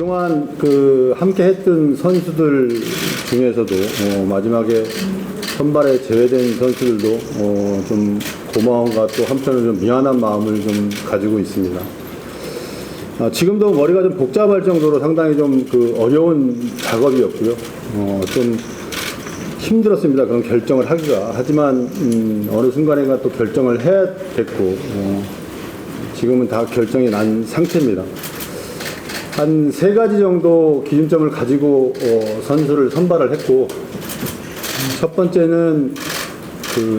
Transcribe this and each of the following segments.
그동안 함께 했던 선수들 중에서도 마지막에 선발에 제외된 선수들도 좀 고마움과 또 한편으로 좀 미안한 마음을 좀 가지고 있습니다. 지금도 머리가 좀 복잡할 정도로 상당히 좀 어려운 작업이었고요. 좀 힘들었습니다. 그런 결정을 하기가. 하지만 어느 순간에가 또 결정을 해야 됐고 지금은 다 결정이 난 상태입니다. 한 3가지 정도 기준점을 가지고 선수를 선발을 했고, 첫 번째는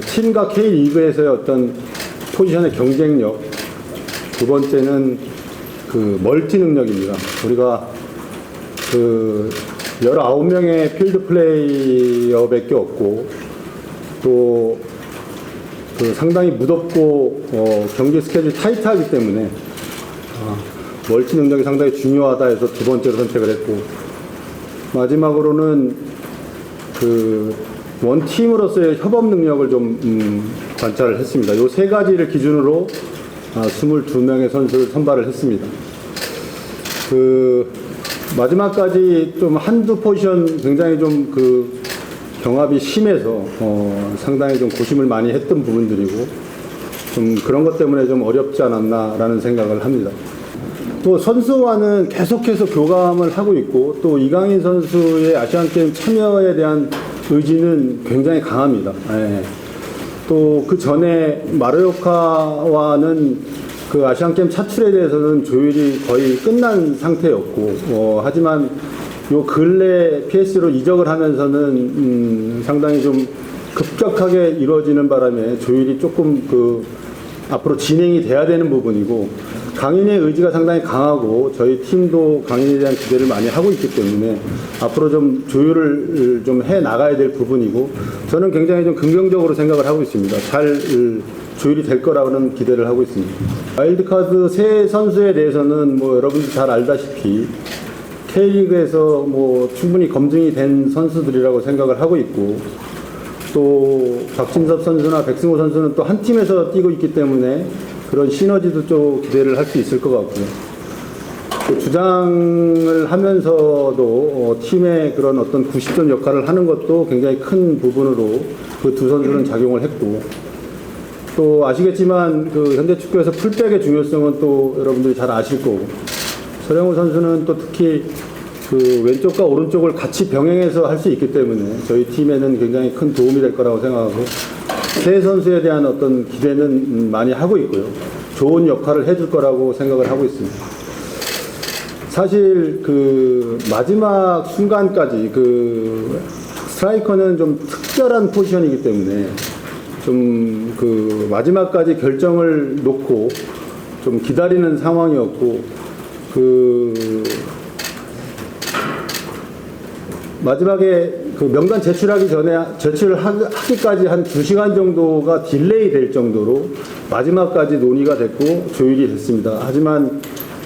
팀과 K리그에서의 어떤 포지션의 경쟁력, 두 번째는 멀티 능력입니다. 우리가 19명의 필드 플레이어밖에 없고, 또 상당히 무덥고 경기 스케줄이 타이트하기 때문에 멀티 능력이 상당히 중요하다 해서 두 번째로 선택을 했고, 마지막으로는 원팀으로서의 협업 능력을 좀 관찰을 했습니다. 이 3가지를 기준으로 22명의 선수를 선발을 했습니다. 마지막까지 좀 한두 포지션 굉장히 좀 경합이 심해서 상당히 좀 고심을 많이 했던 부분들이고, 좀 그런 것 때문에 좀 어렵지 않았나라는 생각을 합니다. 또 선수와는 계속해서 교감을 하고 있고, 또 이강인 선수의 아시안게임 참여에 대한 의지는 굉장히 강합니다. 예. 또 그 전에 마르요카와는 아시안게임 차출에 대해서는 조율이 거의 끝난 상태였고, 하지만 요 근래 PS로 이적을 하면서는 상당히 좀 급격하게 이루어지는 바람에 조율이 조금 앞으로 진행이 돼야 되는 부분이고, 강인의 의지가 상당히 강하고 저희 팀도 강인에 대한 기대를 많이 하고 있기 때문에 앞으로 좀 조율을 좀 해 나가야 될 부분이고, 저는 굉장히 좀 긍정적으로 생각을 하고 있습니다. 잘 조율이 될 거라고는 기대를 하고 있습니다. 와일드카드 새 선수에 대해서는 여러분들 잘 알다시피 K리그에서 충분히 검증이 된 선수들이라고 생각을 하고 있고, 또 박진섭 선수나 백승호 선수는 또 한 팀에서 뛰고 있기 때문에 그런 시너지도 좀 기대를 할 수 있을 것 같고요. 또 주장을 하면서도 팀의 그런 어떤 90점 역할을 하는 것도 굉장히 큰 부분으로 그 두 선수는 작용을 했고, 또 아시겠지만 현대 축구에서 풀백의 중요성은 또 여러분들이 잘 아실 거고, 서령우 선수는 또 특히 왼쪽과 오른쪽을 같이 병행해서 할 수 있기 때문에 저희 팀에는 굉장히 큰 도움이 될 거라고 생각하고, 새 선수에 대한 어떤 기대는 많이 하고 있고요. 좋은 역할을 해줄 거라고 생각을 하고 있습니다. 사실 마지막 순간까지 스트라이커는 좀 특별한 포지션이기 때문에 좀 마지막까지 결정을 놓고 좀 기다리는 상황이었고, 마지막에 명단 제출하기까지 한 2시간 정도가 딜레이 될 정도로 마지막까지 논의가 됐고 조율이 됐습니다. 하지만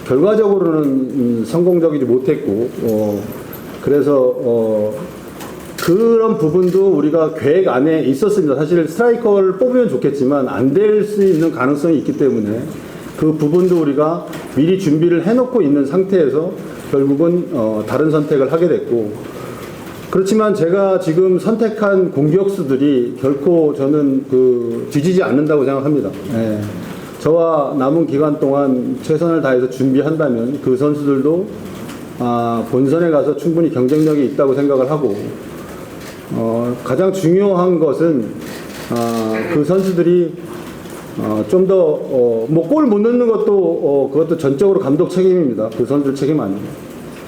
결과적으로는 성공적이지 못했고, 그래서 그런 부분도 우리가 계획 안에 있었습니다. 사실 스트라이커를 뽑으면 좋겠지만 안 될 수 있는 가능성이 있기 때문에 그 부분도 우리가 미리 준비를 해놓고 있는 상태에서 결국은 다른 선택을 하게 됐고, 그렇지만 제가 지금 선택한 공격수들이 결코 저는 뒤지지 않는다고 생각합니다. 예. 저와 남은 기간 동안 최선을 다해서 준비한다면 그 선수들도 본선에 가서 충분히 경쟁력이 있다고 생각을 하고, 가장 중요한 것은 그 선수들이 좀 더 골 못 넣는 것도 그것도 전적으로 감독 책임입니다. 그 선수들 책임 아닙니다.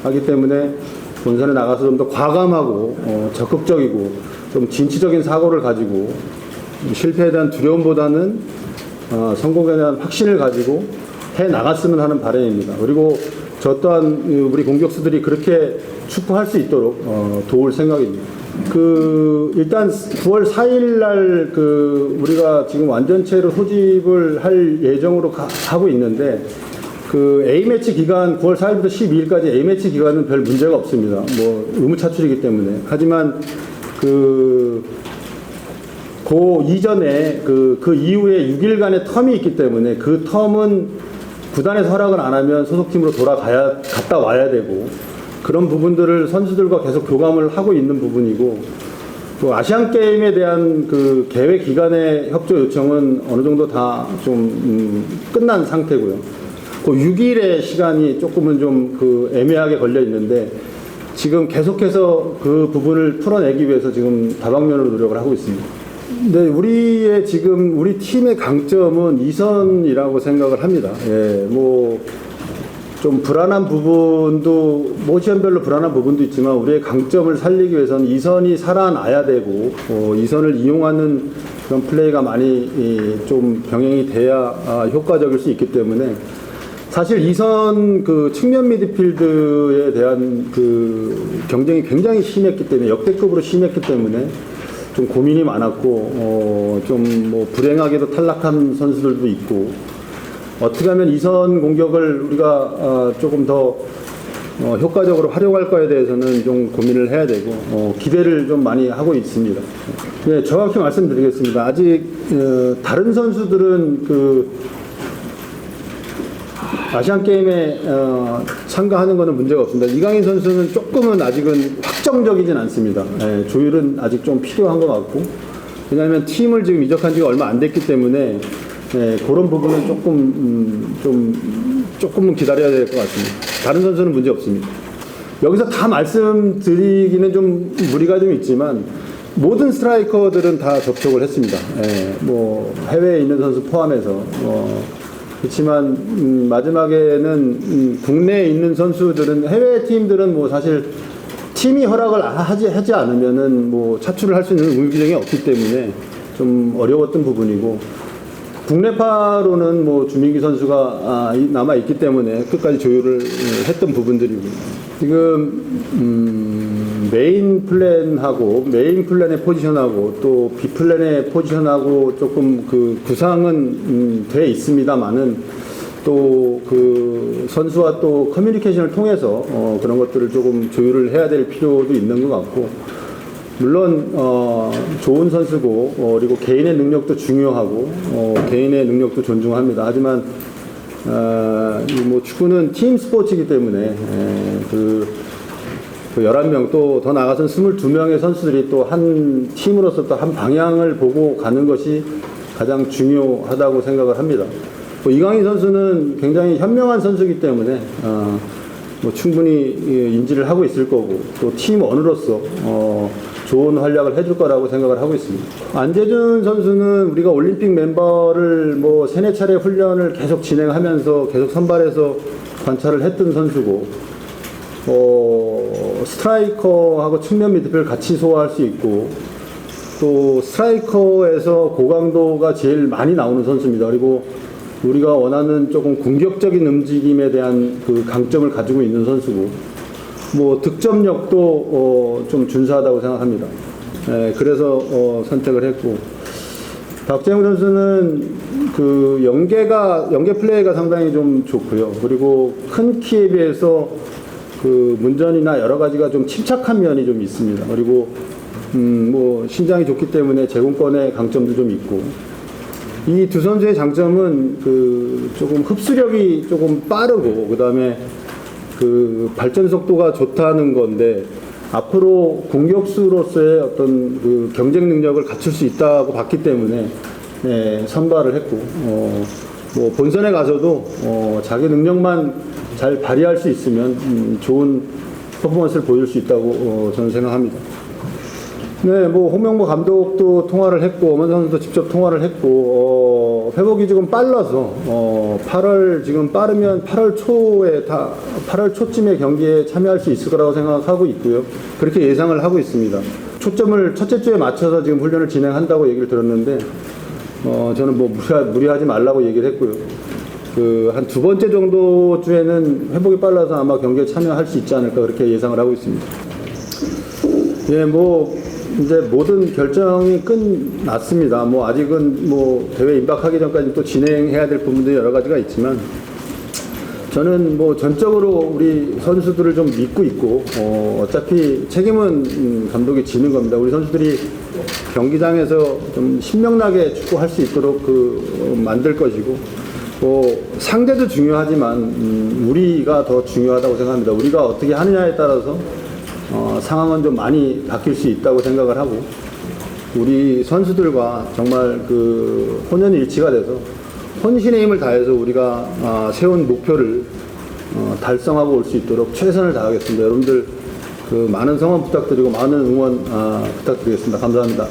하기 때문에 본선에 나가서 좀 더 과감하고 적극적이고 좀 진취적인 사고를 가지고 실패에 대한 두려움보다는 성공에 대한 확신을 가지고 해 나갔으면 하는 바람입니다. 그리고 저 또한 우리 공격수들이 그렇게 축구할 수 있도록 도울 생각입니다. 일단 9월 4일 날 우리가 지금 완전체로 소집을 할 예정으로 하고 있는데, A매치 기간 9월 4일부터 12일까지 A매치 기간은 별 문제가 없습니다. 의무 차출이기 때문에. 하지만 그 이전에 그 이후에 6일간의 텀이 있기 때문에 그 텀은 구단에서 허락을 안 하면 소속팀으로 갔다 와야 되고 그런 부분들을 선수들과 계속 교감을 하고 있는 부분이고 또 아시안 게임에 대한 그 계획 기간의 협조 요청은 어느 정도 다 좀 끝난 상태고요. 그 6일의 시간이 조금은 좀 그 애매하게 걸려 있는데 지금 계속해서 그 부분을 풀어내기 위해서 지금 다방면으로 노력을 하고 있습니다. 네, 우리 팀의 강점은 이선이라고 생각을 합니다. 예, 뭐 좀 불안한 부분도 모션별로 불안한 부분도 있지만 우리의 강점을 살리기 위해서는 이선이 살아나야 되고 이선을 이용하는 그런 플레이가 많이 좀 병행이 돼야 효과적일 수 있기 때문에 사실 이선 그 측면 미드필드에 대한 그 경쟁이 굉장히 심했기 때문에 역대급으로 심했기 때문에 좀 고민이 많았고 좀 뭐 불행하게도 탈락한 선수들도 있고 어떻게 하면 이선 공격을 우리가 조금 더 효과적으로 활용할까에 대해서는 좀 고민을 해야 되고 기대를 좀 많이 하고 있습니다. 네, 정확히 말씀드리겠습니다. 아직 다른 선수들은 그 아시안 게임에 참가하는 것은 문제가 없습니다. 이강인 선수는 조금은 아직은 확정적이진 않습니다. 예, 조율은 아직 좀 필요한 것 같고 왜냐하면 팀을 지금 이적한 지가 얼마 안 됐기 때문에 예, 그런 부분은 조금은 기다려야 될 것 같습니다. 다른 선수는 문제 없습니다. 여기서 다 말씀드리기는 좀 무리가 좀 있지만 모든 스트라이커들은 다 접촉을 했습니다. 예, 뭐 해외에 있는 선수 포함해서 그렇지만 마지막에는 국내에 있는 선수들은 해외 팀들은 뭐 사실 팀이 허락을 하지 않으면은 뭐 차출을 할 수 있는 의무 규정이 없기 때문에 좀 어려웠던 부분이고 국내파로는 뭐 주민기 선수가 남아 있기 때문에 끝까지 조율을 했던 부분들이고 지금 메인 플랜의 포지션하고 또 B 플랜의 포지션하고 조금 그 구상은 돼 있습니다만은 또 그 선수와 또 커뮤니케이션을 통해서 그런 것들을 조금 조율을 해야 될 필요도 있는 것 같고 물론 좋은 선수고 그리고 개인의 능력도 중요하고 개인의 능력도 존중합니다. 하지만 뭐 축구는 팀 스포츠이기 때문에 그 11명 또 더 나아가서는 22명의 선수들이 또 한 팀으로서 또 한 방향을 보고 가는 것이 가장 중요하다고 생각을 합니다. 이강인 선수는 굉장히 현명한 선수이기 때문에 뭐 충분히 인지를 하고 있을 거고 또 팀 원으로서 좋은 활약을 해줄 거라고 생각을 하고 있습니다. 안재준 선수는 우리가 올림픽 멤버를 뭐 3-4차례 훈련을 계속 진행하면서 계속 선발해서 관찰을 했던 선수고 스트라이커하고 측면 미드필을 같이 소화할 수 있고 또 스트라이커에서 고강도가 제일 많이 나오는 선수입니다. 그리고 우리가 원하는 조금 공격적인 움직임에 대한 그 강점을 가지고 있는 선수고 뭐 득점력도 좀 준수하다고 생각합니다. 그래서 선택을 했고 박재웅 선수는 그 연계 플레이가 상당히 좀 좋고요. 그리고 큰 키에 비해서 그 문전이나 여러 가지가 좀 침착한 면이 좀 있습니다. 그리고 뭐 신장이 좋기 때문에 제공권의 강점도 좀 있고 이 두 선수의 장점은 그 조금 흡수력이 조금 빠르고 그다음에 그 발전 속도가 좋다는 건데 앞으로 공격수로서의 어떤 그 경쟁 능력을 갖출 수 있다고 봤기 때문에 선발을 했고 뭐 본선에 가서도 자기 능력만 잘 발휘할 수 있으면 좋은 퍼포먼스를 보여줄 수 있다고 저는 생각합니다. 네, 뭐 홍명보 감독도 통화를 했고 엄원 선수도 직접 통화를 했고 회복이 지금 빨라서 8월 지금 빠르면 8월 초쯤에 경기에 참여할 수 있을 거라고 생각하고 있고요. 그렇게 예상을 하고 있습니다. 초점을 첫째 주에 맞춰서 지금 훈련을 진행한다고 얘기를 들었는데 저는 뭐 무리하지 말라고 얘기를 했고요. 그 한 두 번째 정도 주에는 회복이 빨라서 아마 경기에 참여할 수 있지 않을까 그렇게 예상을 하고 있습니다. 예, 뭐 이제 모든 결정이 끝났습니다. 뭐 아직은 뭐 대회 임박하기 전까지 또 진행해야 될 부분들이 여러 가지가 있지만 저는 뭐 전적으로 우리 선수들을 좀 믿고 있고 어차피 책임은 감독이 지는 겁니다. 우리 선수들이 경기장에서 좀 신명나게 축구할 수 있도록 만들 것이고 상대도 중요하지만 우리가 더 중요하다고 생각합니다. 우리가 어떻게 하느냐에 따라서 상황은 좀 많이 바뀔 수 있다고 생각을 하고 우리 선수들과 정말 그 혼연일치가 돼서 혼신의 힘을 다해서 우리가 세운 목표를 달성하고 올 수 있도록 최선을 다하겠습니다. 여러분들 그 많은 성원 부탁드리고 많은 응원 부탁드리겠습니다. 감사합니다.